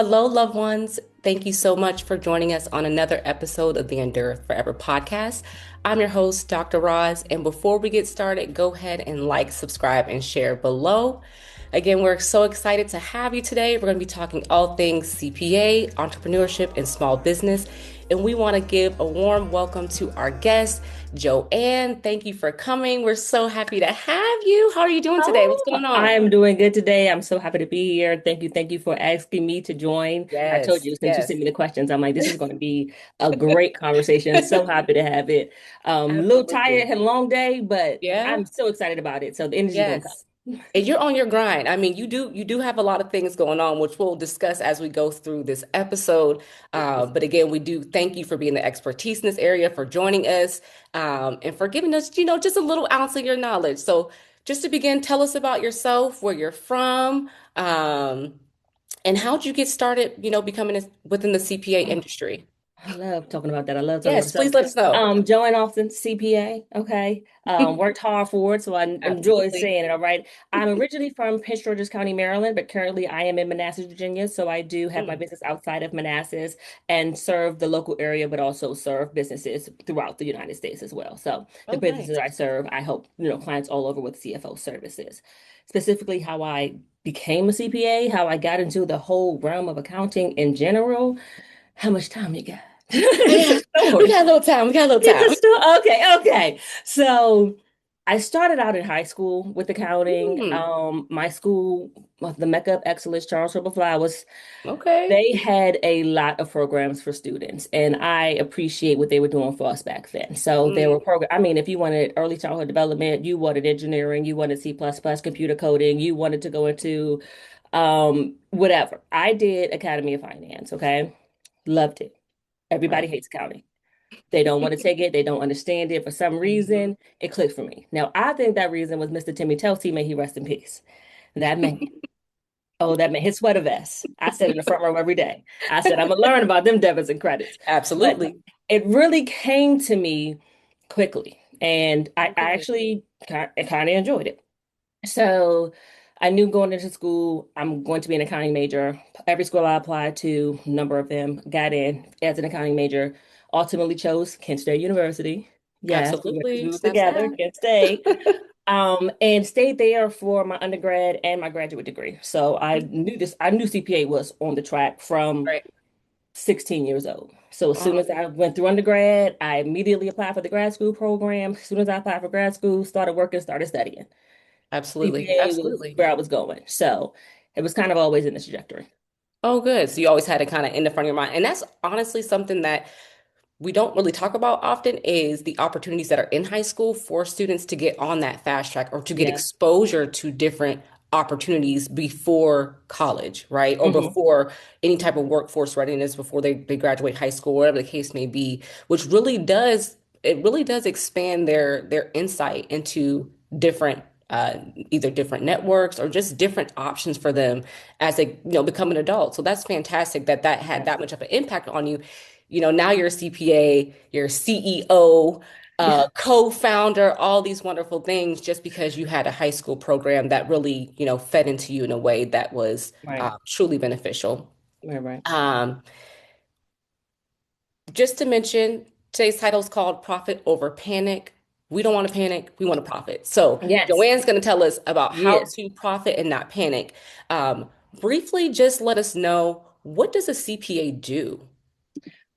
Hello, loved ones. Thank you so much for joining us on another episode of the Endureth Forever podcast. I'm your host, Dr. Roz, and before we get started, go ahead and like, subscribe, and share below. Again, we're so excited to have you today. We're going to be talking all things CPA, entrepreneurship, and small business. And we want to give a warm welcome to our guest, JoAnne. Thank you for coming. We're so happy to have you. How are you doing today? What's Oh, going on? I'm doing good today. I'm so happy to be here. Thank you. Thank you for asking me to join. I told Yes, you since you yes, sent me the questions, I'm like, this is going to be a great conversation. So happy to have it. A little tired, absolutely. had a long day, but Yeah. I'm so excited about it. So the energy gonna Yes. come. And you're on your grind. I mean, you do have a lot of things going on, which we'll discuss as we go through this episode. Yes. But again, we do thank you for being the expertise in this area, for joining us, and for giving us, just a little ounce of your knowledge. So, just to begin, tell us about yourself, where you're from, and how'd you get started, within the CPA industry. I love talking about that. I love talking about Yes, myself. please let us know. JoAnne Alston, CPA. Okay. Worked hard for it, so I enjoy Absolutely. saying it. All right. I'm originally from Prince George's County, Maryland, but currently I am in Manassas, Virginia. So I do have my Mm, business outside of Manassas and serve the local area, but also serve businesses throughout the United States as well. So the oh, businesses nice. I serve, I help, clients all over with CFO services. Specifically, how I became a CPA, how I got into the whole realm of accounting in general. How much time you got? It's a Yeah, we story. got a little time. We got a little It's a time. story. Okay, okay. So I started out in high school with accounting. Hmm. My school, the Mecca of Excellence, Charles Triple Flowers, Okay. they had a lot of programs for students, and I appreciate what they were doing for us back then. So there were Mm, programs. I mean, if you wanted early childhood development, you wanted engineering, you wanted C++, computer coding, you wanted to go into whatever. I did Academy of Finance, okay? Loved it. Everybody right. hates accounting. They don't want to take it. They don't understand it. For some Mhm. reason, it clicked for me. Now, I think that reason was Mr. Timmy Telsey, may he rest in peace. That man, oh, that man, his sweater vest. I sat in the front row every day. I said, I'm gonna learn about them debits and credits. But Absolutely. it really came to me quickly, and I Good. actually kind of enjoyed it. So I knew going into school, I'm going to be an accounting major. Every school I applied to, number of them, got in as an accounting major. Ultimately chose Kent State University. Yes, we Absolutely. were Snap, together, snap. Kent State. And stayed there for my undergrad and my graduate degree. So I knew CPA was on the track from Right. 16 years old. So as soon Oh, as I went through undergrad, I immediately applied for the grad school program. As soon as I applied for grad school, started working, started studying. absolutely. CPA was Absolutely. where I was going. So it was kind of always in this trajectory. Oh, good. So you always had it kind of in the front of your mind. And that's honestly something that we don't really talk about often is the opportunities that are in high school for students to get on that fast track or to get Yeah. exposure to different opportunities before college, right? Or Hmm. before any type of workforce readiness, before they graduate high school, whatever the case may be, which really does expand their insight into different either different networks or just different options for them as they become an adult. So that's fantastic that that had Right. that much of an impact on you. Now you're a CPA, you're a CEO, Yeah. co-founder, all these wonderful things just because you had a high school program that really, fed into you in a way that was Right. truly beneficial. Right. Right. Um, just to mention, today's title is called Profit Over Panic. We don't want to panic, we want to profit. So Yes. JoAnne's going to tell us about how Yes. to profit and not panic. Briefly, just let us know, what does a CPA do?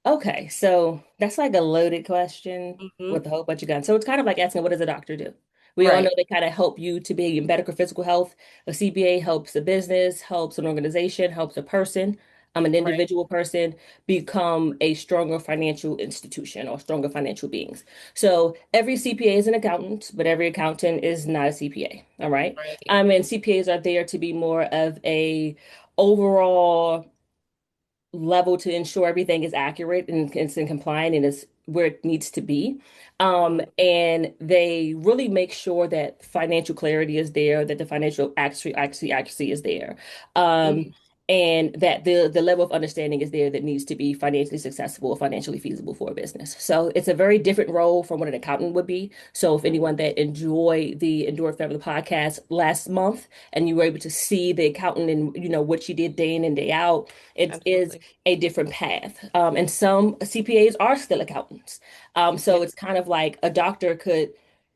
Okay. So that's like a loaded question Hmm. with a whole bunch of guns. So it's kind of like asking, what does a doctor do? We all know Right, they kind of help you to be in better physical health. A CPA helps a business, helps an organization, helps a person, an right, individual person become a stronger financial institution or stronger financial beings. So every CPA is an accountant, but every accountant is not a CPA. All right. right. And CPAs are there to be more of a overall level to ensure everything is accurate and it's in compliant and is where it needs to be. Mm, And they really make sure that financial clarity is there, that the financial accuracy is there. Um, mm. and that the level of understanding is there that needs to be financially successful or financially feasible for a business. So it's a very different role from what an accountant would be. So if anyone that enjoyed the EndurethForeverE.E.E podcast last month and you were able to see the accountant and what she did day in and day out, it is Absolutely. a different path. And some CPAs are still accountants. So Yeah. it's kind of like a doctor could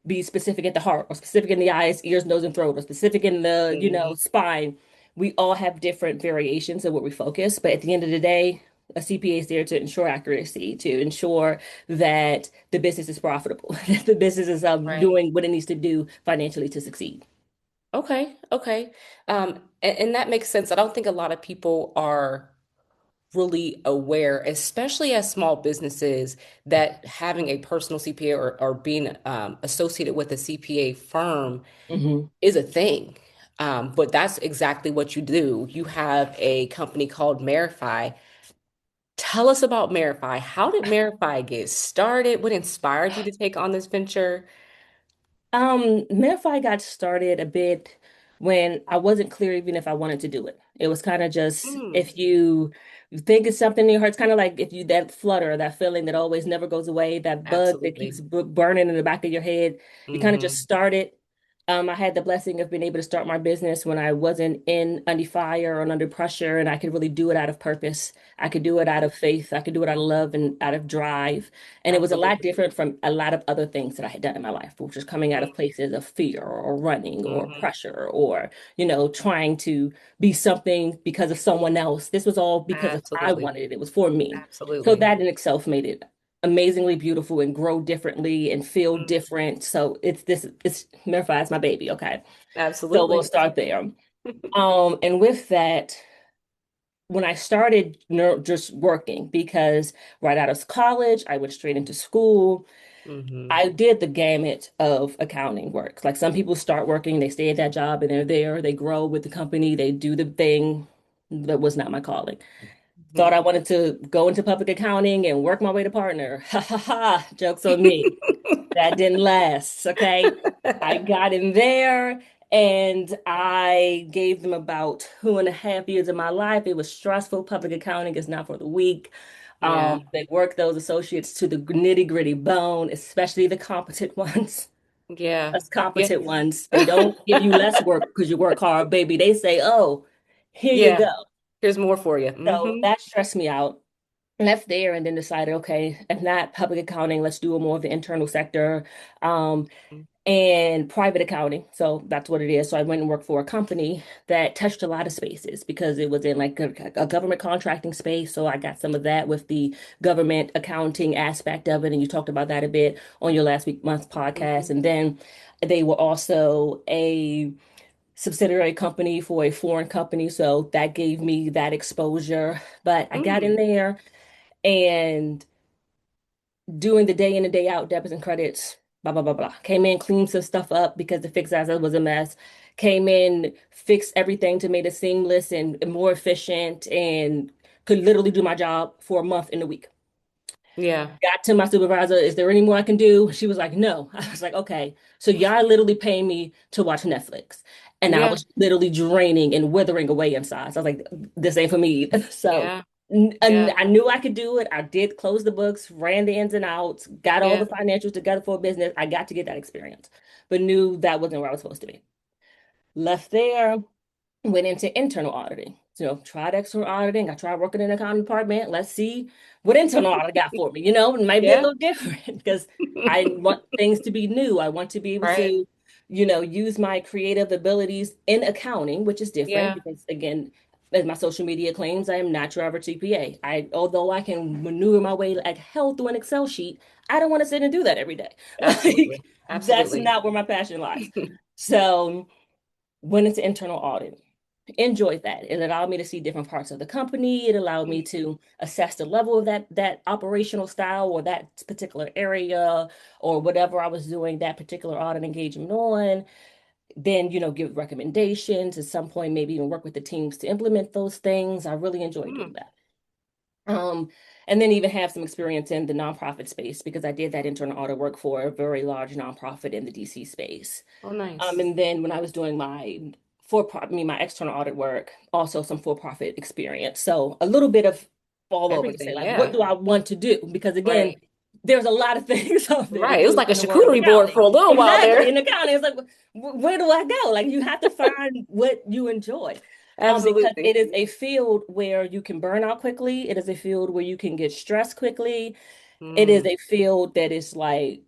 be specific at the heart or specific in the eyes, ears, nose, and throat, or specific in the, Hmm. spine. We all have different variations of what we focus, but at the end of the day, a CPA is there to ensure accuracy, to ensure that the business is profitable, that the business is Right. doing what it needs to do financially to succeed. Okay. Okay. And that makes sense. I don't think a lot of people are really aware, especially as small businesses, that having a personal CPA or being associated with a CPA firm Hmm. is a thing. But that's exactly what you do. You have a company called Mer Fi. Tell us about Mer Fi. How did Mer Fi get started? What inspired you to take on this venture? Mer Fi got started a bit when I wasn't clear even if I wanted to do it. It was kind of just Mm, if you think it's something in your heart, it's kind of like if you that flutter, that feeling that always never goes away, that bug that keeps absolutely. burning in the back of your head. You kind of just Hmm. start it. I had the blessing of being able to start my business when I wasn't in under fire or under pressure, and I could really do it out of purpose. I could do it out of faith. I could do it out of love and out of drive. And it was a lot Absolutely. different from a lot of other things that I had done in my life, which was coming out of places of fear or running or Mm-hmm. pressure or, trying to be something because of someone else. This was all because of I Absolutely. wanted it. It was for me. So Absolutely. that in itself made it amazingly beautiful and grow differently and feel Mm, different. So it's Mer Fi is my baby, okay? So we'll absolutely. start there. And with that, when I started just working, because right out of college, I went straight into school. Hmm. I did the gamut of accounting work. Like some people start working, they stay at that job and they're there, they grow with the company, they do the thing. That was not my calling. Thought I wanted to go into public accounting and work my way to partner. Ha ha ha, joke's on me. That didn't last, okay? I got in there and I gave them about 2.5 years of my life. It was stressful. Public accounting is not for the weak. Yeah. They work those associates to the nitty-gritty bone, especially the competent ones. Yeah. Us Yeah. competent ones. They don't give you less work because you work hard, baby. They say, oh, here you Yeah. go. Here's more for you. So Hmm. that stressed me out. Left there and then decided, okay, if not public accounting, let's do more of the internal sector. Um, and private accounting. So that's what it is. So I went and worked for a company that touched a lot of spaces because it was in like a government contracting space. So I got some of that with the government accounting aspect of it. And you talked about that a bit on your last week month's podcast. Hmm. And then they were also a subsidiary company for a foreign company. So that gave me that exposure. But I got in Mm. there and doing the day in and day out debits and credits, blah, blah, blah, blah. Came in, cleaned some stuff up because the fixed asset was a mess. Came in, fixed everything to make it seamless and more efficient and could literally do my job for a month in a week. Yeah. Got to my supervisor, is there any more I can do? She was like, no. I was like, okay. So y'all literally paying me to watch Netflix. And I Yeah. was literally draining and withering away inside. So I was like, this ain't for me either. So Yeah. and Yeah. I knew I could do it. I did close the books, ran the ins and outs, got all the Yeah. financials together for a business. I got to get that experience, but knew that wasn't where I was supposed to be. Left there, went into internal auditing. So tried external auditing. I tried working in the accounting department. Let's see what internal audit got for me. It might be a Yeah. little different because I want things to be new. I want to be able Right. to, use my creative abilities in accounting, which is different Yeah. because again, as my social media claims, I am not your average CPA. Although I can maneuver my way like hell through an Excel sheet, I don't want to sit and do that every day. Like Absolutely. that's Absolutely. not where my passion lies. So went into internal audit. Enjoyed that. It allowed me to see different parts of the company. It allowed me to assess the level of that operational style or that particular area or whatever I was doing that particular audit engagement on. Then, give recommendations. At some point, maybe even work with the teams to implement those things. I really enjoyed doing Mm. that. Um, and then even have some experience in the nonprofit space because I did that internal audit work for a very large nonprofit in the DC space. Oh, nice. And then when I was doing my I mean, my external audit work, also some for-profit experience. So a little bit of all over to say, Everything. like, what Yeah. do I want to do? Because again, Right. there's a lot of things out there to Right. It was do like a in the world of charcuterie board for accounting. a little while Exactly. there. In accounting, it's like, where do I go? Like, you have to find what you enjoy. Because Absolutely. it is a field where you can burn out quickly. It is a field where you can get stressed quickly. It is Mm, a field that is like,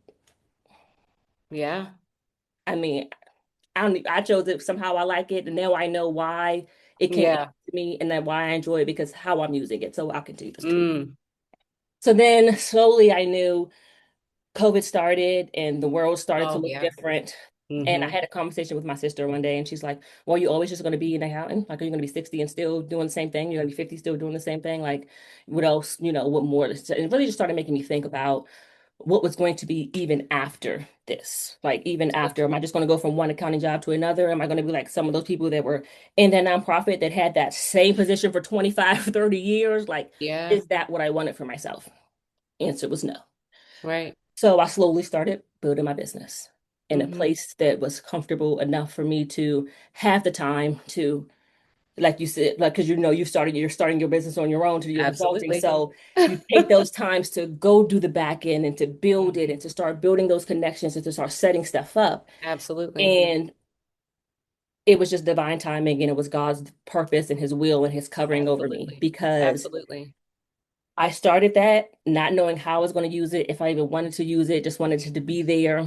yeah. I mean, I chose it somehow. I like it, and now I know why it came easy Yeah. to me, and then why I enjoy it because how I'm using it. So I'll continue to do. Mm. So then slowly I knew COVID started and the world started to Oh, look yeah. different. And I Hmm. had a conversation with my sister one day, and she's like, "Well, you always just going to be an accountant? Like, are you going to be 60 and still doing the same thing? You're going to be 50 still doing the same thing? Like, what else? What more?" And it really just started making me think about what was going to be even after this. Like, even after, am I just going to go from one accounting job to another? Am I going to be like some of those people that were in that nonprofit that had that same position for 25, 30 years? Like, Yeah. is that what I wanted for myself? Answer was no. Right. So I slowly started building my business in a Hmm. place that was comfortable enough for me to have the time to, like you said, like because you're starting your business on your own to do your consulting. Absolutely. So you take those times to go do the back end and to build it Mhm. and to start building those connections and to start setting stuff up. Absolutely. And it was just divine timing and it was God's purpose and his will and his covering over me Absolutely. because Absolutely. I started that not knowing how I was going to use it, if I even wanted to use it, just wanted it to be there.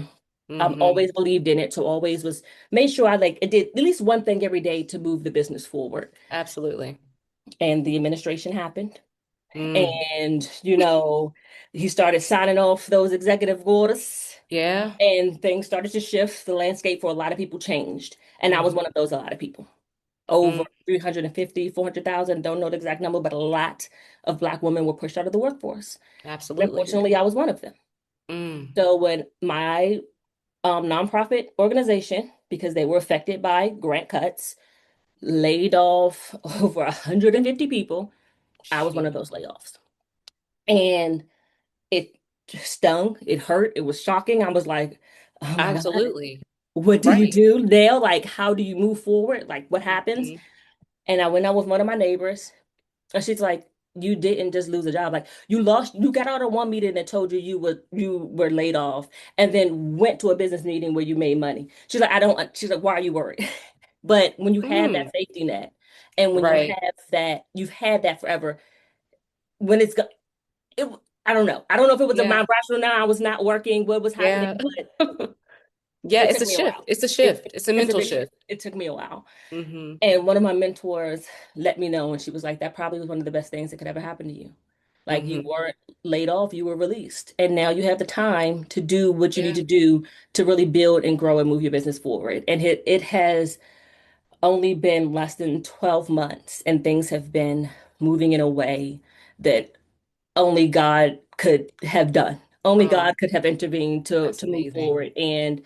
Hmm. Always believed in it, so always was made sure I like it did at least one thing every day to move the business forward. Absolutely. And the administration happened, Mm. and he started signing off those executive orders, Yeah. and things started to shift. The landscape for a lot of people changed, and I was Hmm. one of those a lot of people. Over Mm. 350, 400,000, don't know the exact number, but a lot of Black women were pushed out of the workforce. And Absolutely. unfortunately, I was one of them. Mm. So when my nonprofit organization, because they were affected by grant cuts, laid off over 150 people, I was one of Gee. those layoffs. And it stung, it hurt, it was shocking. I was like, oh my God, Absolutely. what do you Right. do now? Like, how do you move forward? Like, what happens? Hmm. And I went out with one of my neighbors. And she's like, you didn't just lose a job. Like you got out of one meeting that told you you were laid off and then went to a business meeting where you made money. She's like, why are you worried? But when you have that Mm. safety net and when you Right. have that, you've had that forever. When it, I don't know. I don't know if it was a Yeah. mind rational now. I was not working, what was happening, Yeah. but Yeah. it It's took a me a shift. while. It's a It, shift. It's a it's a mental big shift. shift. It took me a while. Hmm. And one of my mentors let me know, and she was like, that probably was one of the best things that could ever happen to you. Like you Hmm. weren't laid off, you were released. And now you have the time to do what you need Yeah. to do to really build and grow and move your business forward. And it has only been less than 12 months, and things have been moving in a way that only God could have done. Only Oh, God could have intervened to that's to move amazing. forward. And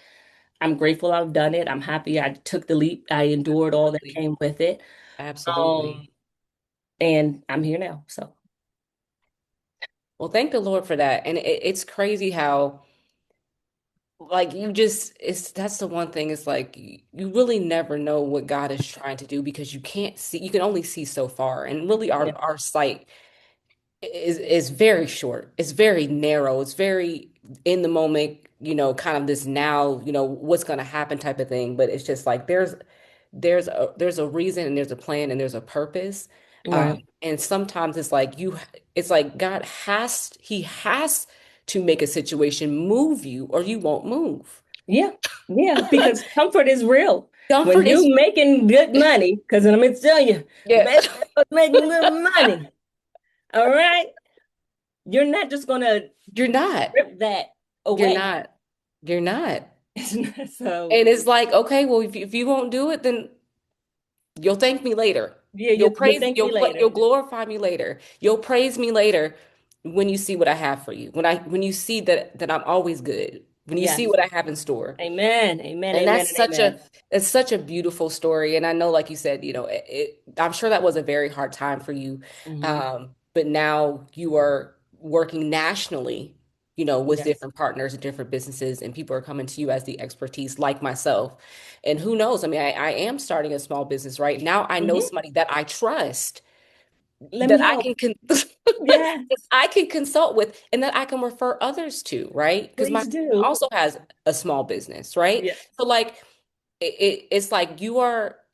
I'm grateful I've done it. I'm happy I took the leap. I endured all that Absolutely. came with it. Um, Absolutely. and I'm here now. So Well, thank the Lord for that. And it's crazy how, like, it's that's the one thing. It's like you really never know what God is trying to do because you can only see so far. And really, yeah, our sight is very short. It's very narrow. It's very in the moment, kind of this now, what's going to happen type of thing. But it's just like there's a reason and there's a plan and there's a purpose. right. And sometimes it's like he has to make a situation move you or you won't move. Yeah, yeah, because comfort is real. When Comfort is, you making good money, because let me tell you, yeah, baby, I was making good money. All right, you're not just gonna you're not. rip that You're away. not. You're not. So And it's like, okay, well, if you won't do it, then you'll thank me later. yeah, you'll thank me You'll later. glorify me later. You'll praise me later when you see what I have for you. When you see that I'm always good. When you see Yes. what I have in store. Amen. Amen. And Amen. And amen. it's such a beautiful story. And I know, like you said, I'm sure that was a very hard time for you. Hmm. But now you are working nationally. with Yes. different partners and different businesses, and people are coming to you as the expertise, like myself. And who knows? I mean, I am starting a small business right now. I know Hmm. somebody that I trust Let me that I help. can that Yes, I can consult with and that I can refer others to, right? Because my please husband do. also has a small business, right? Yes. So like it's like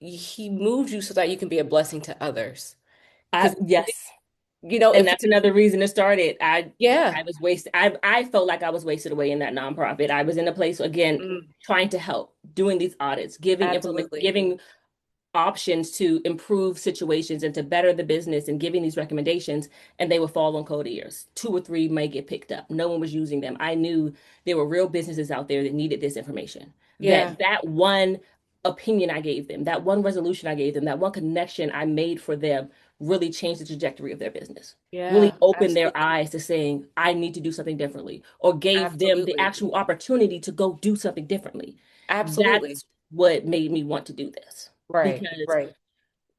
he moved you so that you can be a blessing to others. Because Yes. And if that's another reason to start it. I yeah, was wasted. I felt like I was wasted away in that nonprofit. I was in a place again mm, trying to help, doing these audits, absolutely. giving options to improve situations and to better the business and giving these recommendations, and they would fall on cold ears. Two or three may get picked up. No one was using them. I knew there were real businesses out there that needed this information. Yeah, That one opinion I gave them, that one resolution I gave them, that one connection I made for them really changed the trajectory of their business. Really yeah, opened their absolutely. eyes to saying, I need to do something differently, or gave them the Absolutely. actual opportunity to go do something differently. Absolutely. That's what made me want to do this Right, because right.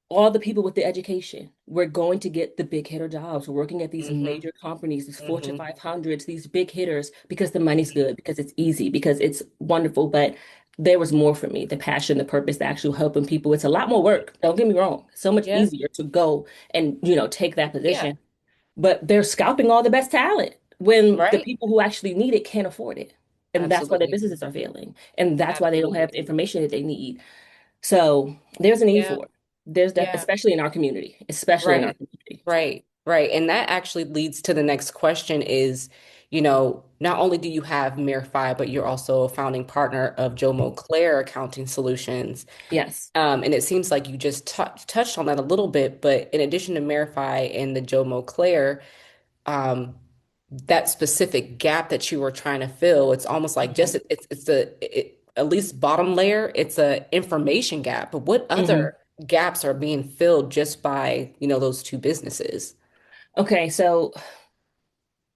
all the people with the education, we're going to get the big hitter jobs. We're working at these Mm-hmm. major companies, these Fortune Mm-hmm. 500s, these big hitters, because the money's good, because it's easy, because it's wonderful. But there was more for me, the passion, the purpose, the actual helping people. It's a lot more work. Don't get me wrong. So much Yeah, easier to go and, take that yeah, position. But they're scalping all the best talent when the right. people who actually need it can't afford it. And that's why their Absolutely. businesses are failing. And that's why they don't have Absolutely. the information that they need. So there's a need Yeah, for it. yeah. Especially in our community, especially in our Right, community. right, right. And that actually leads to the next question is, not only do you have Mer Fi, but you're also a founding partner of JoMoClaire Accounting Solutions. Yes. And it seems like you just touched on that a little bit, but in addition to Mer Fi and the JoMoClaire, um, that specific gap that you were trying to fill, it's almost like just Hmm. at least bottom layer, it's a information gap. But what Hmm. other gaps are being filled just by, those two businesses? Okay, so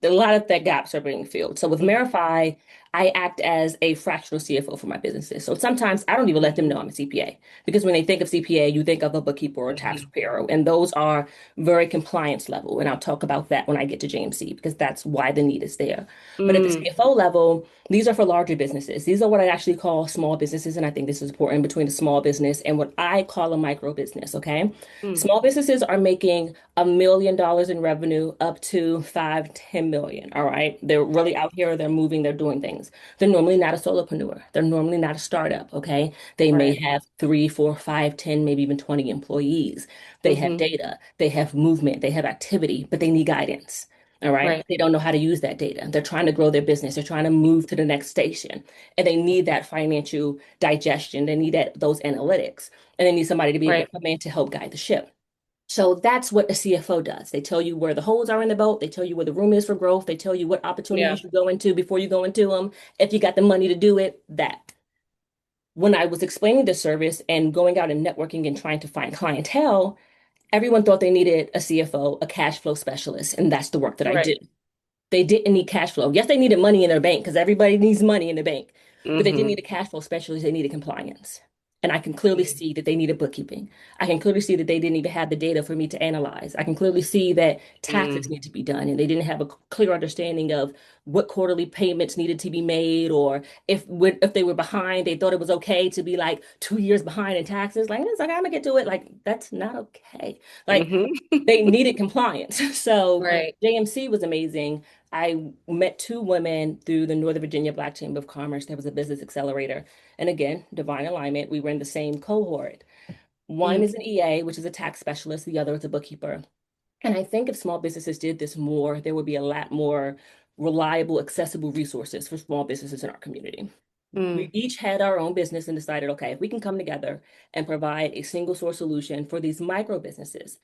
a lot of that gaps are being filled. So with Mhm. Mer Fi, I act as a fractional CFO for my businesses. So sometimes I don't even let them know I'm a CPA because when they think of CPA, you think of a bookkeeper or a tax Mhm. preparer, and those are very compliance level. And I'll talk about that when I get to JMC because that's why the need is there. But at the Mm, CFO level, these are for larger businesses. These are what I actually call small businesses, and I think this is important between a small business and what I call a micro business. Okay, mm, small businesses are making $1 million in revenue up to 5, 10 million. All right. They're really right, out here, they're moving, they're doing things. They're normally not a solopreneur. They're normally not a startup. Okay. They may right. have 3, 4, 5, 10, maybe even 20 employees. They have Hmm. data, they have movement, they have activity, but they need guidance. All right. Right, They don't know how to use that data. They're trying to grow their business. They're trying to move to the next station. And they need that financial digestion. They need those analytics. And they need somebody to be able to right. come in to help guide the ship. So that's what a CFO does. They tell you where the holes are in the boat. They tell you where the room is for growth. They tell you what opportunity you Yeah, should go into before you go into them. If you got the money to do it, that. When I was explaining this service and going out and networking and trying to find clientele, everyone thought they needed a CFO, a cash flow specialist, and that's the work that I do. right. They didn't need cash flow. Yes, they needed money in their bank because everybody needs money in the bank, but they didn't Hmm. need a cash flow specialist. They needed compliance. And I can clearly see that they needed bookkeeping. I can clearly see that they didn't even have the data for me to analyze. I can clearly see that taxes Mm, need to be done and they didn't have a clear understanding of what quarterly payments needed to be made or if they were behind, they thought it was okay to be like 2 years behind in taxes. Like, it's like I'm gonna get to it. Like, that's not okay. Like hmm. they needed compliance. So Right. JMC was amazing. I met two women through the Northern Virginia Black Chamber of Commerce. There was a business accelerator. And again, divine alignment. We were in the same cohort. One Mm, is an EA, which is a tax specialist. The other is a bookkeeper. And I think if small businesses did this more, there would be a lot more reliable, accessible resources for small businesses in our community. We mm, each had our own business and decided, okay, if we can come together and provide a single source solution for these micro businesses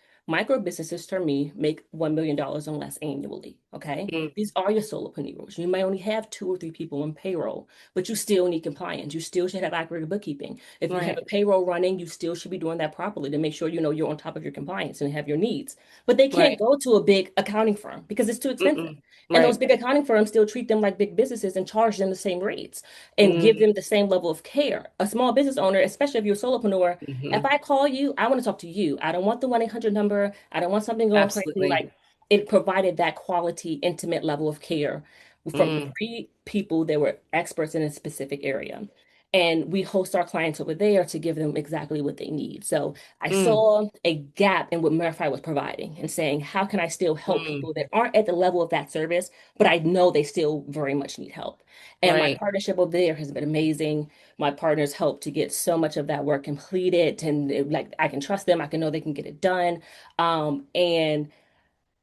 to me make $1 million or less annually. Okay. mm, These are your solopreneurs. You may only have 2 or 3 people on payroll, but you still need compliance. You still should have accurate bookkeeping. If you have a right. payroll running, you still should be doing that properly to make sure you know you're on top of your compliance and have your needs. But they can't Right. go to a big accounting firm because it's too expensive. Mm-mm. And those Right. big accounting firms still treat them like big businesses and charge them the same rates and give Mm, them the same level of care. A small business owner, especially if you're a solopreneur, if hmm. I call you, I want to talk to you. I don't want the 1-800 number. I don't want something going crazy. Absolutely. Like it provided that quality, intimate level of care. from Mm, 3 people that were experts in a specific area. And we host our clients over there to give them exactly what they need. So I mm, saw a gap in what Mer Fi was providing and saying, how can I still help mm. people that aren't at the level of that service, but I know they still very much need help. And my Right. partnership over there has been amazing. My partners helped to get so much of that work completed, and like I can trust them. I can know they can get it done. And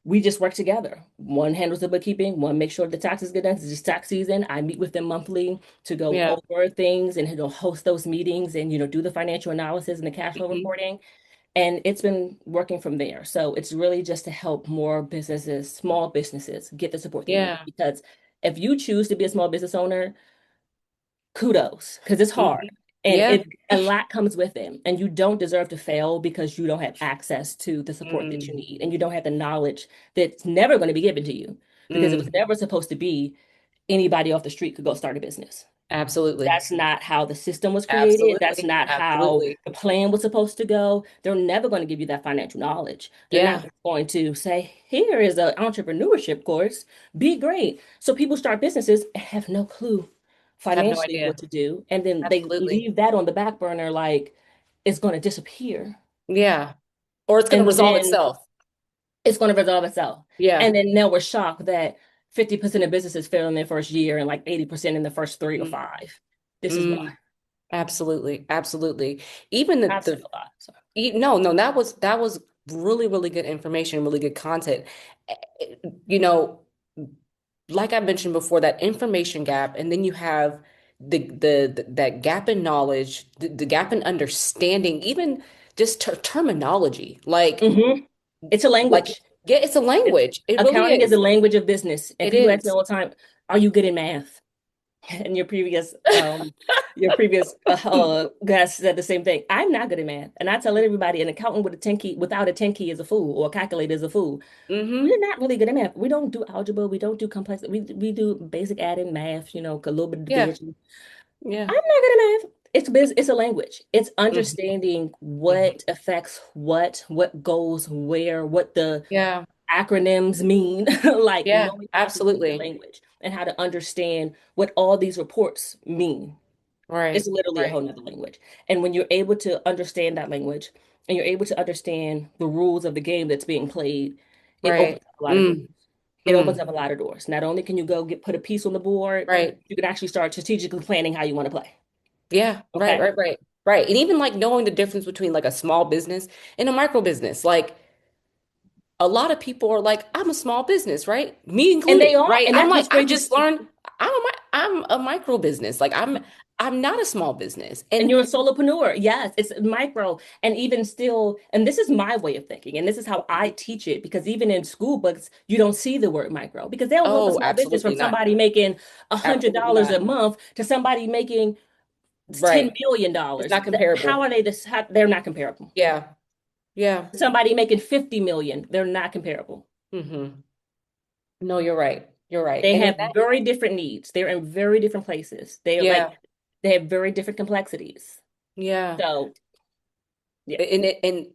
we just work together. One handles the bookkeeping, one makes sure the taxes get done. It's just tax season. I meet with them monthly to go Yeah. over things and host those meetings and do the financial analysis and the cash flow Hmm. reporting. And it's been working from there. So it's really just to help more businesses, small businesses, get the support they need. Yeah. Because if you choose to be a small business owner, kudos, because it's Hmm. hard and Yeah. it a lot comes with it, and you don't deserve to fail because you don't have access to the support that you Mm, need, and you don't have the knowledge that's never going to be given to you, because it was mm. never supposed to be anybody off the street could go start a business. Absolutely. That's not how the system was created. That's Absolutely. not how Absolutely. the plan was supposed to go. They're never going to give you that financial knowledge. They're not Yeah. just going to say, here is an entrepreneurship course, be great. So people start businesses and have no clue Have no financially idea. what to do. And then they Absolutely. leave that on the back burner like it's going to disappear. Yeah. Or it's going to And resolve then itself. it's going to resolve itself. Yeah. And then now we're shocked that 50% of businesses fail in their first year and like 80% in the first 3 or 5. This is why. Mm. Absolutely. Absolutely. Even I've said a lot. So. no, no, that was really, really good information, really good content. Eh, You know, like I mentioned before, that information gap, and then you have that gap in knowledge, the gap in understanding, even just terminology. Hmm. It's a Like language. yeah, it's a It's language. It really accounting is a is. language of business. And It people ask me is. all the time, are you good in math? And your previous guest said the same thing. I'm not good at math. And I tell everybody an accountant with a 10 key without a 10 key is a fool, or a calculator is a fool. We're Mm-hmm. not really good at math. We don't do algebra. We don't do complex. We do basic adding math, a little bit of Yeah. division. Yeah. I'm not good at math. It's a language. It's Hmm. understanding Hmm. what affects what goes where, what the Yeah. acronyms mean, like Yeah. knowing how to speak the Absolutely. language and how to understand what all these reports mean. It's Right. literally a Right. whole nother language. And when you're able to understand that language and you're able to understand the rules of the game that's being played, it opens Right. up a lot of doors. Mm. It opens Mm. up a lot of doors. Not only can you go put a piece on the board, Right. you can actually start strategically planning how you want to play. Yeah, right, Okay. right, right, right. And even like knowing the difference between like a small business and a micro business. Like a lot of people are like, I'm a small business, right? Me And they included, are, right? and I'm that's like, what's I great to just see. learned I'm a micro business. Like I'm not a small business. And And you're a solopreneur. Yes, it's micro. And even still, and this is my way of thinking, and this is how I teach it, because even in school books, you don't see the word micro because they'll lump a oh, small business from absolutely not. somebody making a hundred Absolutely dollars a not. month to somebody making $10 Right. million. It's not How are comparable. they this? They're not comparable. Yeah. Yeah. Somebody making 50 million, they're not comparable. Hmm. No, you're right. You're right. They And then have very different needs. They're in very different places. yeah. They have very different complexities. Yeah. So yeah. And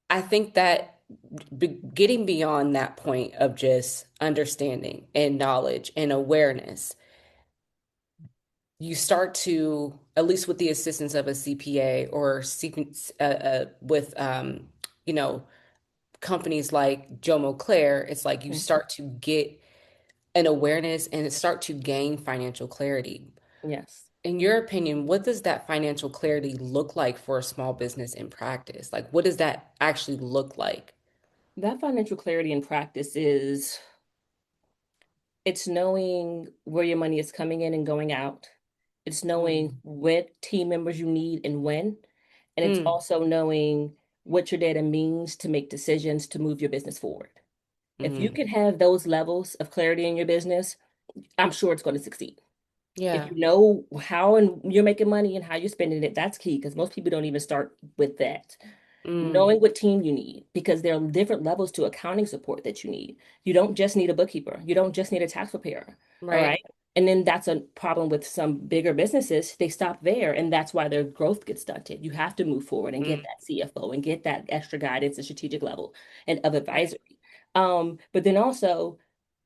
I think that getting beyond that point of just understanding and knowledge and awareness, you start to, at least with the assistance of a CPA or with, you know, companies like JoMoClaire, it's like you Mhm. start to get an awareness and start to gain financial clarity. Yes. In your opinion, what does that financial clarity look like for a small business in practice? Like, what does that actually look like? That financial clarity in practice is it's knowing where your money is coming in and going out. It's knowing Mm, what team members you need and when. And it's mm, also knowing what your data means to make decisions to move your business forward. If you mm. can have those levels of clarity in your business, I'm sure it's going to succeed. If Yeah. you know how and you're making money and how you're spending it, that's key because most people don't even start with that. Mm, Knowing what team you need, because there are different levels to accounting support that you need. You don't just need a bookkeeper. You don't just need a tax preparer. All right. right. And then that's a problem with some bigger businesses. They stop there, and that's why their growth gets stunted. You have to move forward and get Mm, that CFO and get that extra guidance and strategic level and of advisory. But then also,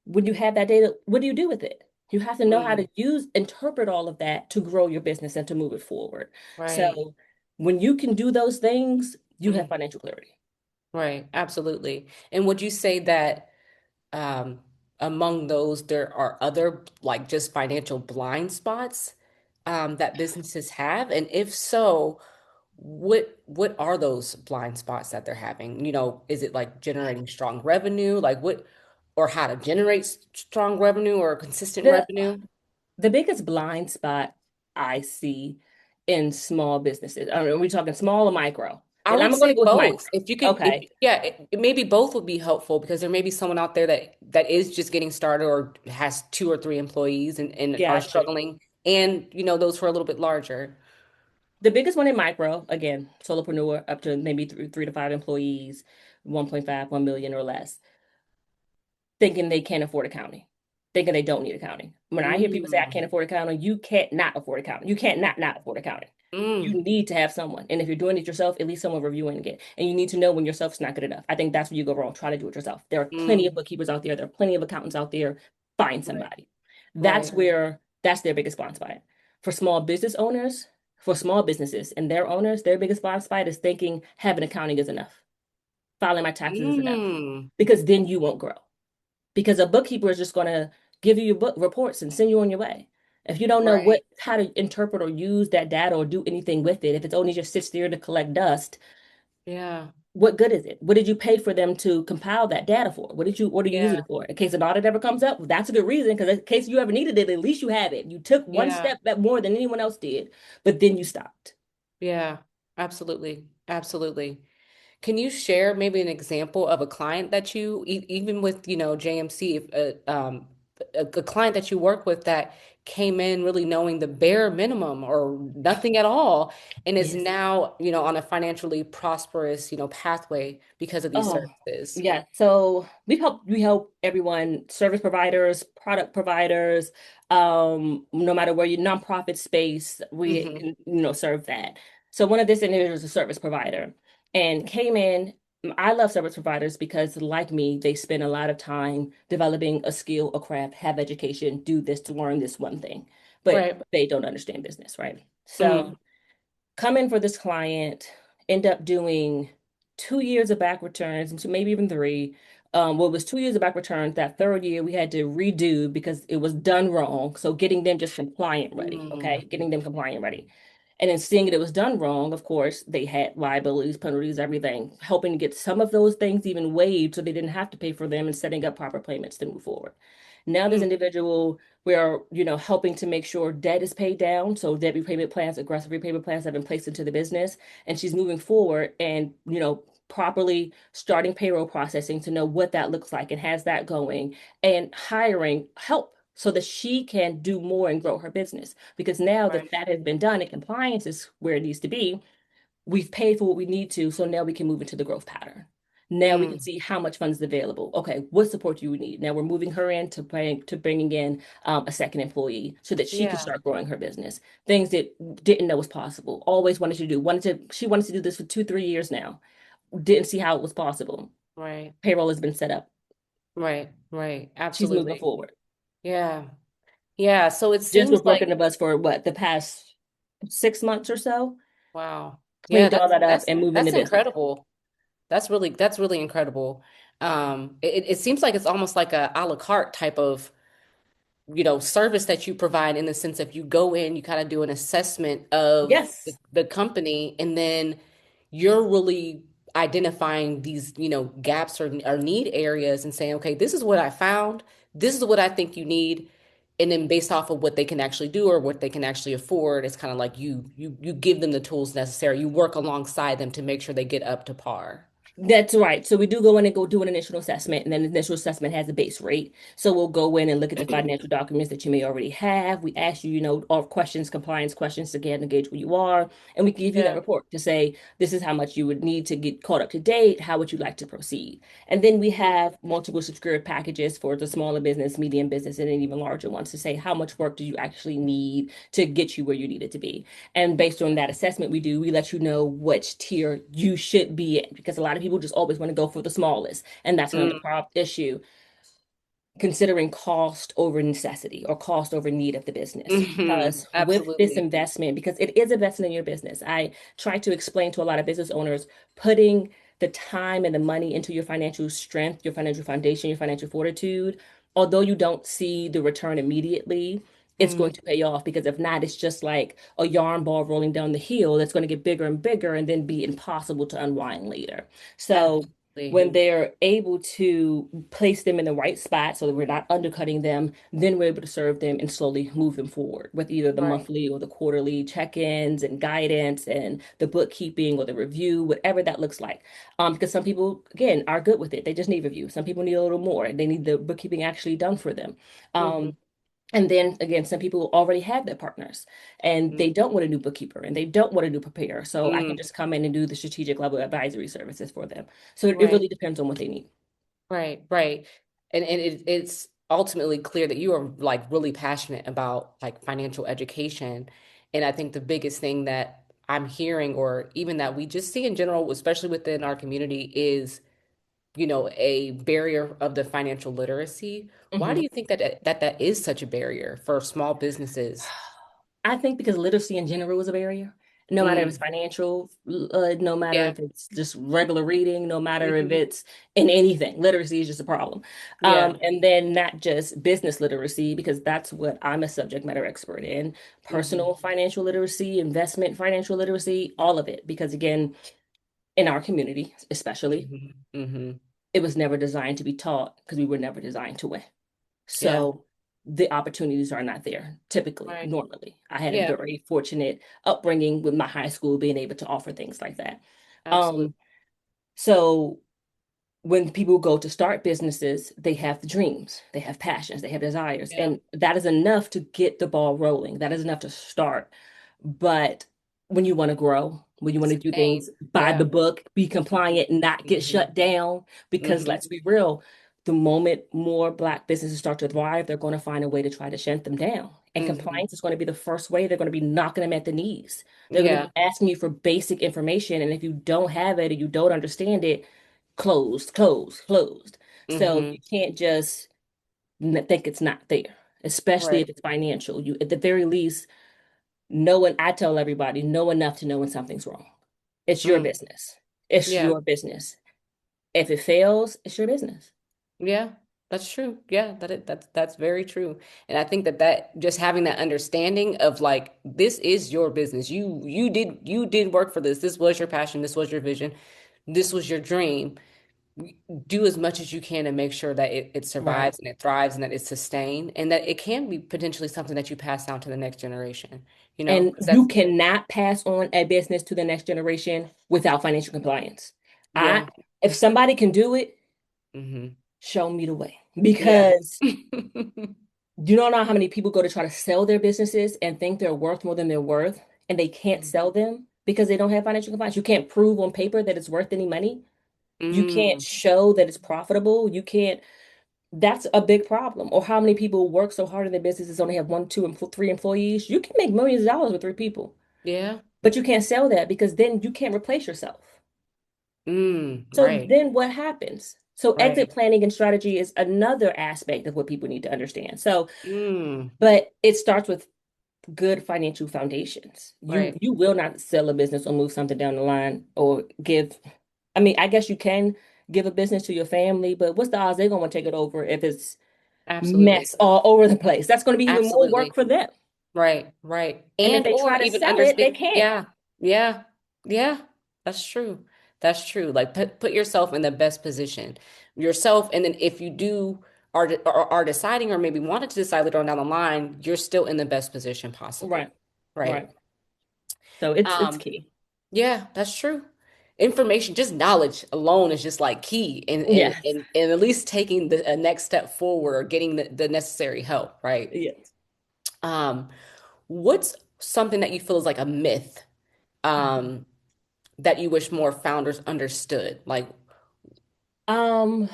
when you have that data, what do you do with it? You have to know how Mm, to interpret all of that to grow your business and to move it forward. right. So when you can do those things, you have Mm, financial clarity. right. Absolutely. And would you say that um, among those, there are other like just financial blind spots that businesses have? And if so, what are those blind spots that they're having? Is it like generating strong revenue? Like what, or how to generate strong revenue or consistent The revenue? the biggest blind spot I see in small businesses, I mean, are we talking small or micro? I And I'm would going to say go with micro. both. If you could, if Okay. yeah, maybe both would be helpful because there may be someone out there that is just getting started or has two or three employees and are Gotcha. struggling, and those who are a little bit larger. The biggest one in micro, again, solopreneur up to maybe three to five employees, 1.5, 1 million or less, thinking they can't afford accounting, thinking they don't need accounting. When I hear people say, I Mm, can't afford accounting, you can't not afford accounting. You can't not afford accounting. You mm, need to have someone. And if you're doing it yourself, at least someone reviewing it. And you need to know when yourself's not good enough. I think that's where you go wrong. Try to do it yourself. There are plenty of mm. bookkeepers out there. There are plenty of accountants out there. Find Right, somebody. right. That's their biggest blind spot. For small business owners, for small businesses and their owners, their biggest blind spot is thinking having accounting is enough. Filing my taxes is enough. Mm, Because then you won't grow. Because a bookkeeper is just going to give you your book reports and send you on your way. If you don't know right. how to interpret or use that data or do anything with it, if it's only just sits there to collect dust, Yeah, what good is it? What did you pay for them to compile that data for? What are you using yeah, it for? In case an audit ever comes up, well, that's a good reason because in case you ever needed it, at least you have it. You took one yeah, step back more than anyone else did, but then you stopped. yeah. Absolutely, absolutely. Can you share maybe an example of a client that even with, JMC, if, a client that you work with that came in really knowing the bare minimum or nothing at all and is Yes. now, on a financially prosperous, pathway because of these Oh, services? yeah. So we help everyone, service providers, product providers, no matter where you nonprofit space, we Hmm. can, serve that. So one of this individuals is a service provider and came in. I love service providers because like me, they spend a lot of time developing a skill, a craft, have education, do this to learn this one thing, but Right. they don't understand business, right? Mm, So come in for this client, end up doing 2 years of back returns, and maybe even three. Well, it was 2 years of back returns. That third year we had to redo because it was done wrong. So getting them just compliant ready, mm, okay? Getting them compliant ready. And then seeing that it was done wrong, of course, they had liabilities, penalties, everything, helping to get some of those things even waived so they didn't have to pay for them and setting up proper payments to move forward. Now this mm, individual, we're, helping to make sure debt is paid down. So debt repayment plans, aggressive repayment plans have been placed into the business. And she's moving forward and, properly starting payroll processing to know what that looks like and has that going and hiring help so that she can do more and grow her business. Because now that right. that has been done and compliance is where it needs to be, we've paid for what we need to, so now we can move into the growth pattern. Now we can Mm, see how much funds is available. Okay, what support do you need? Now we're moving her in to bringing in a second employee so that she can yeah, start growing her business. Things that didn't know was possible. Always wanted to do. She wanted to do this for 2, 3 years now. Didn't see how it was possible. right, Payroll has been set up. right, right. She's moving Absolutely. forward. Yeah. Yeah. So it Just seems was like, working the bus for what the past 6 months or so. wow. Yeah, Cleaned all that's that up that's and moving the that's business. incredible. That's really incredible. It seems like it's almost like a la carte type of, service that you provide in the sense of you go in, you kind of do an assessment of the, Yes. the company, and then you're really identifying these, gaps or need areas and saying, okay, this is what I found, this is what I think you need. And then based off of what they can actually do or what they can actually afford, it's kind of like you give them the tools necessary. You work alongside them to make sure they get up to par. That's right. So we do go in and go do an initial assessment, and then the initial assessment has a base rate. So we'll go in and look at the financial documents that you may already have. We ask you, all questions, compliance questions to get and gauge where you are, and we can give you that Yeah. report to say this is how much you would need to get caught up to date. How would you like to proceed? And then we have multiple subscription packages for the smaller business, medium business, and then even larger ones to say how much work do you actually need to get you where you need it to be. And based on that assessment we let you know which tier you should be in because a lot of people just always want to go for the smallest. And that's another Mm, problem issue. considering cost over necessity or cost over need of the business. Because with this Absolutely. investment, because it is investing in your business, I try to explain to a lot of business owners putting the time and the money into your financial strength, your financial foundation, your financial fortitude, although you don't see the return immediately, it's going Mm, to pay off because if not, it's just like a yarn ball rolling down the hill that's going to get bigger and bigger and then be impossible to unwind later. So absolutely. when they're able to place them in the right spot so that we're not undercutting them, then we're able to serve them and slowly move them forward with either the Right. monthly or the quarterly check-ins and guidance and the bookkeeping or the review, whatever that looks like. Because some people, again, are good with it. They just need review. Some people need a little more. They need the bookkeeping actually done for them. Hmm. Um, and then again, some people already have their partners and they don't want a new bookkeeper and they don't want a new preparer. So I can Mm, just come in and do the strategic level advisory services for them. So it right. really depends on what they need. Right. Right. It's ultimately clear that you are like really passionate about like financial education. And I think the biggest thing that I'm hearing, or even that we just see in general, especially within our community, is, a barrier of the financial literacy. Why do Mhm. you think that is such a barrier for small businesses? I think because literacy in general is a barrier. No matter if it's Mm, financial, no matter yeah. if it's just regular reading, no matter if Hmm. it's in anything, literacy is just a problem. Yeah. And then not just business literacy, because that's what I'm a subject matter expert in, Hmm. personal financial literacy, investment financial literacy, all of it. Because again, in our community, especially, Hmm. Hmm. it was never designed to be taught because we were never designed to win. Yeah. So the opportunities are not there typically, Right. normally. I had a Yeah. very fortunate upbringing with my high school being able to offer things like that. Absolutely. Um, so when people go to start businesses, they have dreams, they have passions, they have desires, Yeah. and that is enough to get the ball rolling. That is enough to start. But when you want to grow, when you want to do Sustain. things by the Yeah. book, be Hmm. compliant, not get Hmm. shut down, because Hmm. let's be real, the moment more Black businesses start to thrive, they're going to find a way to try to shut them down. And Hmm. compliance is going to be the first way they're going to be knocking them at the knees. They're going to Yeah. be asking you for basic information. And if you don't have it or you don't understand it, closed, closed, closed. So Hmm. you can't just think it's not there, especially Right. if it's financial. You, at the very least, I tell everybody, know enough to know when something's wrong. It's your Mm. business. It's Yeah. your business. If it fails, it's your business. Yeah. That's true. Yeah, that's very true. And I think that just having that understanding of like this is your business. You did work for this. This was your passion. This was your vision. This was your dream. Do as much as you can to make sure that it Right. survives and it thrives and that it's sustained and that it can be potentially something that you pass down to the next generation, And because you that's, cannot pass on a business to the next generation without financial compliance. I, yeah. if somebody can do it, Hmm. show me the way. Yeah. Because you don't know how many people go to try to sell their businesses and think they're worth more than they're worth, and they can't sell them because they don't have financial compliance. You can't prove on paper that it's worth any money. You can't Mm, show that it's profitable. You can't, that's a big problem. Or how many people work so hard in their businesses only have one, two, and three employees. You can make millions of dollars with three people, yeah. but you can't sell that because then you can't replace yourself. So Right. then what happens? So exit Right. planning and strategy is another aspect of what people need to understand. So, Mm, but it starts with good financial foundations. You right. you will not sell a business or move something down the line or give. I mean, I guess you can give a business to your family, but what's the odds they're going to take it over if it's Absolutely. mess all over the place? That's going to be even more work Absolutely. for them. Right. Right. And if And they or try to even sell it, they understand. can't. Yeah. Yeah. Yeah. That's true. That's true. Like put yourself in the best position. Yourself, and then if you do are deciding or maybe wanted to decide later on down the line, you're still in the best position Right. possible. Right. Right. So it's Um, key. yeah, that's true. Information, just knowledge alone is just like key in in Yes. in, in at least taking the a next step forward or getting the necessary help, right? Yes. Um, what's something that you feel is like a myth Mhm. um that you wish more founders understood? Like, Um,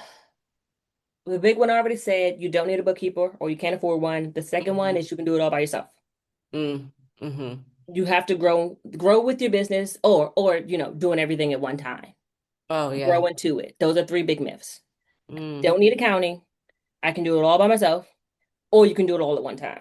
the big one I already said, you don't need a bookkeeper or you can't afford one. The second one mm-hmm, is you can do it all by yourself. mm-hmm, You have to grow with your business or doing everything at one time. oh yeah, Grow into it. Those are three big myths. mm, Don't need accounting. I can do it all by myself, or you can do it all at one time.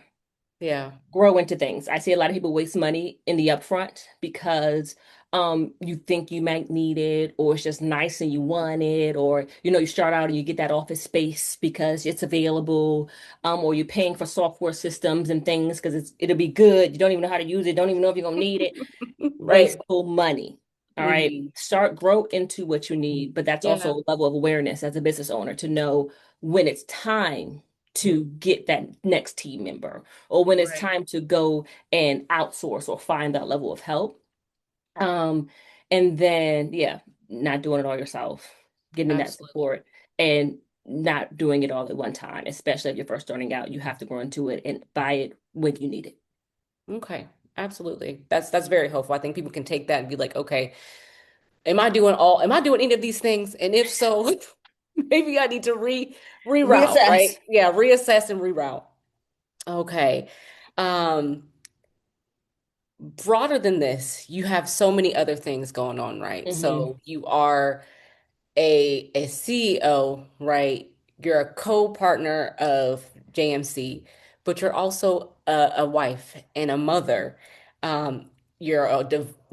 Yeah. Grow into things. I see a lot of people waste money in the upfront because you think you might need it, or it's just nice and you want it, or you start out and you get that office space because it's available, or you're paying for software systems and things because it'll be good. You don't even know how to use it, don't even know if you're gonna need it. Right. Wasteful money. All right. Hmm. Grow into what you need, but that's also Yeah. a level of awareness as a business owner to know when it's time to get that next team member or when it's Right. time to go and outsource or find that level of help. Um, and then, yeah, not doing it all yourself, getting that Absolutely. support and not doing it all at one time, especially if you're first starting out. You have to grow into it and buy it when you need it. Okay. Absolutely. That's very helpful. I think people can take that and be like, okay, am I doing any of these things? And if so, maybe I need to reroute, Reassess. right? Yeah, reassess and reroute. Okay. Um, Broader than this, you have so many other things going on, right? Hmm. So you are a CEO, right? You're a co-partner of JMC, but you're also a wife and a mother. Um, you're a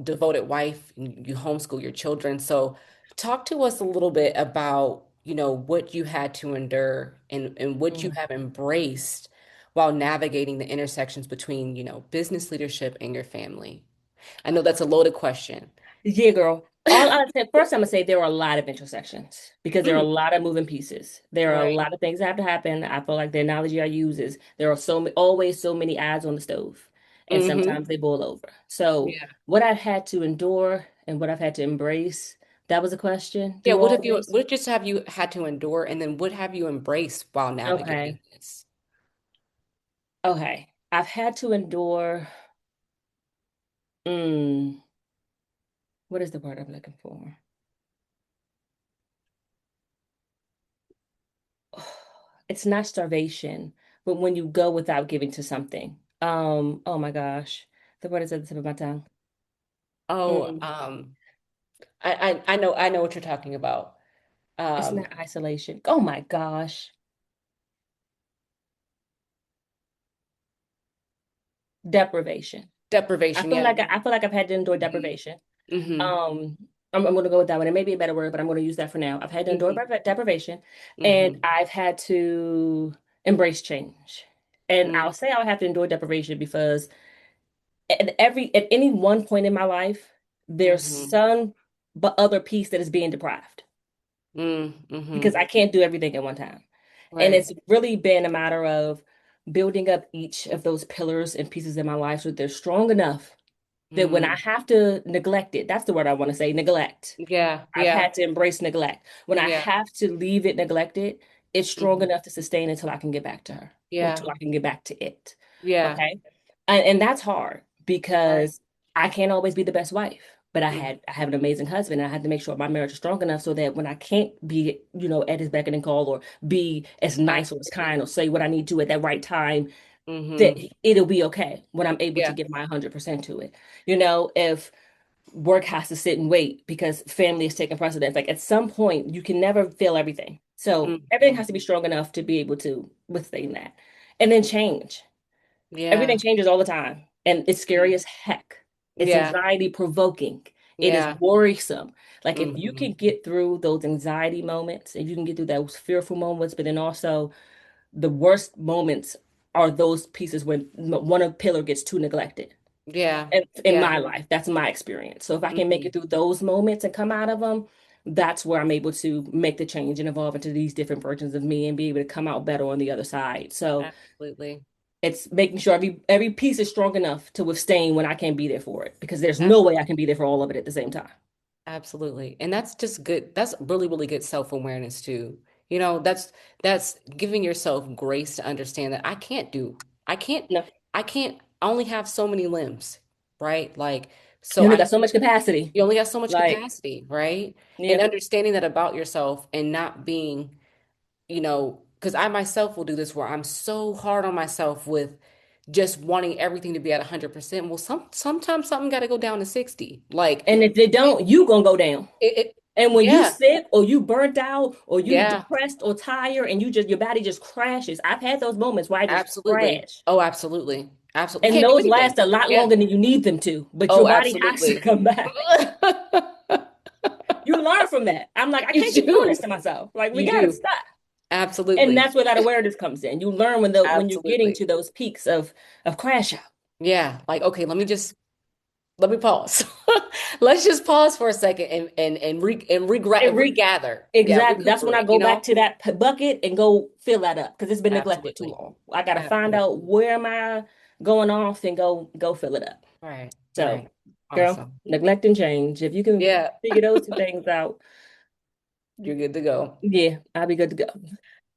devoted wife, and you homeschool your children. So talk to us a little bit about, what you had to endure and what you have embraced while navigating the intersections between, business leadership and your family. I know that's a loaded question. Yeah, girl. All I said first, I'm gonna say there are a lot of intersections because there are a Mm, lot of moving pieces. There are a right. lot of things that have to happen. I feel like the analogy I use is there are always so many eyes on the stove, and Mm-hmm. sometimes they boil over. So, Yeah. what I've had to endure and what I've had to embrace, that was a question Yeah, through all of this. what just have you had to endure, and then what have you embraced while navigating Okay. this? Okay. I've had to endure, mm, what is the word I'm looking for? It's not starvation, but when you go without giving to something. Oh my gosh. The word is at the tip of my tongue. Oh, Mm, I know what you're talking about. it's Um, not isolation. Oh my gosh. Deprivation. Deprivation, yeah. I feel like I've had to endure Hmm. deprivation. Hmm. Um, I'm gonna go with that one. It may be a better word, but I'm gonna use that for now. I've had to endure Hmm. deprivation and Hmm. I've had to embrace change. And I'll say I'll have to endure deprivation because at any one point in my life, there's Hmm. some but other piece that is being deprived because Hmm. I can't do everything at one time. And Right. it's really been a matter of building up each of those pillars and pieces in my life so that they're strong enough that when I Mm. have to neglect it, that's the word I want to say, neglect. Yeah, I've yeah, had to embrace neglect. When I yeah. have to leave it neglected, it's strong Hmm. enough to sustain until I can get back to her or Yeah, until I can get back to it. yeah. Okay. And that's hard Right. because I can't always be the best wife. But Mm. I have an amazing husband. And I had to make sure my marriage is strong enough so that when I can't be, at his beck and call or be as nice or as Absolutely. kind or say what I need to at that right time, that Hmm. it'll be okay when I'm able to Yeah. give my 100% to it. If work has to sit and wait because family is taking precedence. Like at some point, you can never feel everything. So everything Hmm. has to be strong enough to be able to withstand that. And then change. Everything Yeah. changes all the time. And it's scary as heck. It's Yeah. anxiety provoking. It is Yeah. worrisome. Like if you Hmm. can get through those anxiety moments, if you can get through those fearful moments, but then also the worst moments are those pieces when one of pillar gets too neglected Yeah. in Yeah. my life. That's my experience. So if I can make it Hmm. through those moments and come out of them, that's where I'm able to make the change and evolve into these different versions of me and be able to come out better on the other side. So Absolutely. it's making sure every piece is strong enough to withstand when I can't be there for it because there's no way I can be there for all of it at the same time. Absolutely. And that's just good. That's really, really good self-awareness too. That's giving yourself grace to understand that I can't, No, I only have so many limbs, right? Like, you so only I got so much capacity. you only have so much Like, capacity, right? And yeah. understanding that about yourself and not being, because I myself will do this where I'm so hard on myself with just wanting everything to be at 100%. Well, sometimes something got to go down to 60. Like, And if they don't, you gonna go down. And when you Yeah. sick or you burnt out or you Yeah. depressed or tired and you just your body just crashes. I've had those moments where I just Absolutely. crash. Oh, absolutely. Absolutely. You And can't do those anything. last a lot Yeah. longer than you need them to, but your Oh, body has to absolutely. come back. You learn from that. I'm like, I You can't keep doing this do. to myself. Like, we You gotta do. stop. And Absolutely. that's where that awareness comes in. You learn when you're getting Absolutely. to those peaks of crash out. Yeah. Like, okay, let me pause. Let's just pause for a second And regather. Yeah, exactly. That's when I recuperate, go back to that bucket and go fill that up because it's been neglected too Absolutely. long. I gotta find out Absolutely. where am I going off and go fill it up. Right. So, Right. girl, Awesome. neglect and change. If you can Yeah, figure those two things out, you're good to go. yeah, I'll be good to go.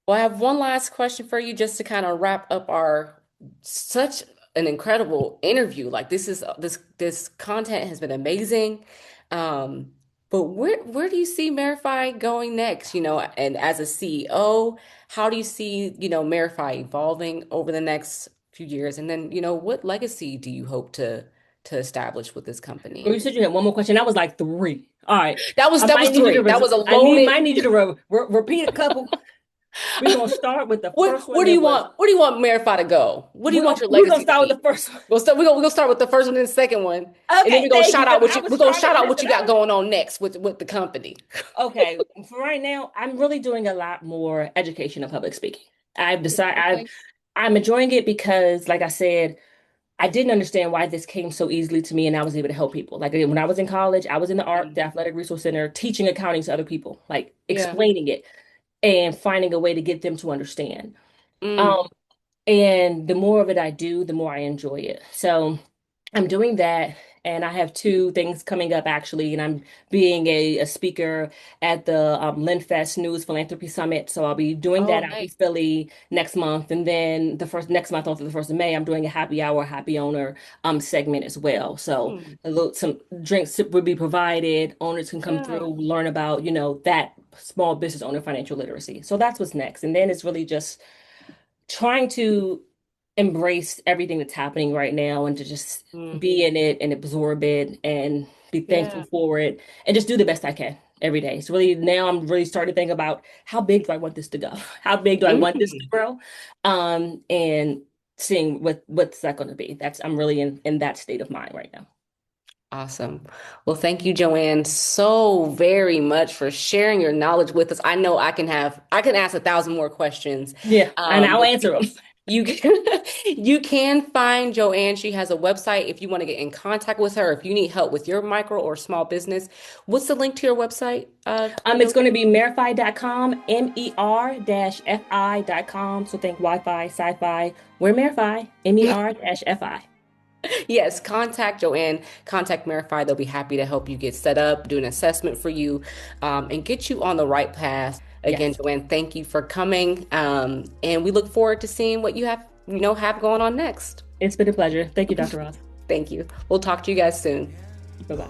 Well, I have one last question for you just to kind of wrap up our such an incredible interview. Like this content has been amazing. Um, but where do you see Mer Fi going next? And as a CEO, how do you see, Mer Fi evolving over the next few years? And then, what legacy do you hope to establish with this Girl, company? you said you had one more question. That was like three. All right. That was three. That was a loaded. Might need you to repeat a couple. We're gonna start with the first one Where do that you was want? Where do you want Marify to go? What do you want your we're gonna legacy to start with be? the first one. We're gonna start with the first one and the second one, and then Okay, thank you. Because I was we're gonna trying to shout out mess what it you got up. going on next with the company. Okay, for right now, I'm really doing a lot more education and public speaking. I've decided Okay. I'm enjoying it because, like I said, I didn't understand why this came so easily to me, and I was able to help people. Like when I was in college, I was in the Mm. Athletic Resource Center, teaching accounting to other people, like Yeah. explaining it and finding a way to get them to understand. Mm. Um, and the more of it I do, the more I enjoy it. So I'm doing that, and I have two things coming up actually, and I'm being a speaker at the LendFest News Philanthropy Summit. So I'll be doing Oh, that out in nice. Philly next month, and then the first next month on the 1st of May, I'm doing a happy hour, happy owner segment as well. So Mm. some drinks will be provided. Owners can come Yeah. through, learn about that small business owner financial literacy. So that's what's next, and then it's really just trying to embrace everything that's happening right now and to just Mm. be in it and absorb it and be thankful Yeah. for it and just do the best I can every day. So really now I'm really starting to think about how big do I want this to go? How big do I want this to Mm. grow? And seeing what's that going to be. That's I'm really in that state of mind right now. Awesome. Well, thank you, JoAnne, so very much for sharing your knowledge with us. I know I can ask 1,000 more questions. Yeah, and I'll But answer them. you can, you can find JoAnne. She has a website if you want to get in contact with her, if you need help with your micro or small business. What's the link to your website, It's going to JoAnne? be merfi.com, mer-fi.com. So think Wi-Fi, sci-fi. We're Merfi, mer-fi. Yes, contact JoAnne, contact Merify. They'll be happy to help you get set up, do an assessment for you, and get you on the right path. Again, Yes, JoAnne, thank you for coming. And we look forward to seeing what you have going on next. it's been a pleasure. Thank you, Dr. Ross. Thank you. We'll talk to you guys soon. Bye-bye.